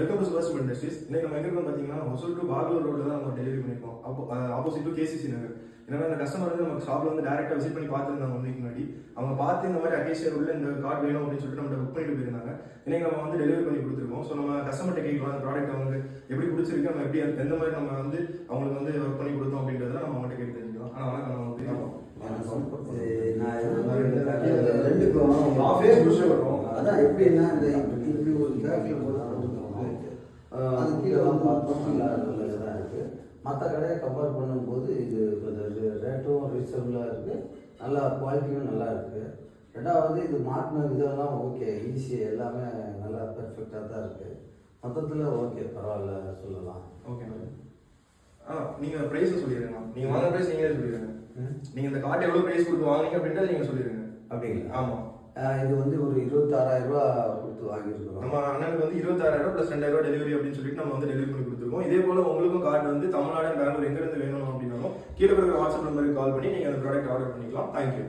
Welcome to சுபாஷ் industries. இன்னைக்கு நம்ம எங்க இருக்கோம் பார்த்தீங்கன்னா, ஒசூர் டு பாகலூர் ரோட்ல தான் நம்ம டெலிவரி பண்ணிருக்கோம். ஆப்போசிட் டு கேசிசி நகர். ஏன்னா அந்த கஸ்டமர் வந்து நம்ம ஷாப்ல வந்து டேரக்டா விசிட் பண்ணி பார்த்துருந்தாங்க 1 வீக் முன்னாடி. அவங்க பார்த்து இந்த மாதிரி அகேஷியா உள்ள இந்த கார்டு வேணும் அப்படின்னு சொல்லிட்டு நம்ம புக் பண்ணிட்டு போயிருந்தாங்க. இன்னைக்கு நம்ம வந்து டெலிவரி பண்ணி கொடுத்துருக்கோம். ஸோ நம்ம கஸ்டமர்கிட்ட கேட்கலாம் அந்த ப்ராடக்ட் அவங்க எப்படி பிடிச்சிருக்கு, நம்ம எப்படி எந்த மாதிரி நம்ம வந்து அவங்களுக்கு வந்து ஒர்க் பண்ணி கொடுத்தோம் அப்படின்றத நம்ம அவங்கள்ட்ட கேட்டு தெரிஞ்சுக்கலாம். ஆனால் வணக்கம், நம்ம தெரியும் அதான் எப்படின்னா இந்த இப்படி ஒரு பேக்கில் போட்டு அது கீழே தான் இருக்குது. மற்ற கடையை கம்பேர் பண்ணும்போது இது கொஞ்சம் ரேட்டும் ரீசனபுளாக இருக்குது, நல்லா குவாலிட்டியும் நல்லா இருக்குது. ரெண்டாவது இது மாட்டின இதெல்லாம் ஓகே, ஈஸியாக எல்லாமே நல்லா பெர்ஃபெக்டாக தான் இருக்குது. மொத்தத்தில் ஓகே, பரவாயில்ல சொல்லலாம். Okay madam. நீங்கள் ப்ரைஸை சொல்லிடுங்க. நீங்கள் வாங்க ப்ரைஸ் நீங்களே சொல்லிடுங்க. நீங்கள் இந்த கார்டு எவ்வளோ ப்ரைஸ் கொடுத்து வாங்கினீங்க அப்படின்றத நீங்கள் சொல்லிடுங்க. அப்படிங்களா? ஆமாம். இது வந்து ஒரு 26,000 கொடுத்து வாங்கியிருக்கிறோம். நம்ம அண்ணனுக்கு வந்து 26,000 + 2,000 டெலிவரி அப்படின்னு சொல்லிட்டு நம்ம வந்து டெலிவரி பண்ணி கொடுத்துருக்கோம். இதே போல உங்களுக்கும் கார்டு வந்து தமிழ்நாடு பெங்களூர் எங்கிருந்து வேணும் அப்படின்னாலும் கீழே இருக்கிற வாட்ஸ்அப் நம்பருக்கு கால் பண்ணி நீங்கள் அந்த ப்ராடக்ட் ஆர்டர் பண்ணிக்கலாம். தேங்க்யூ.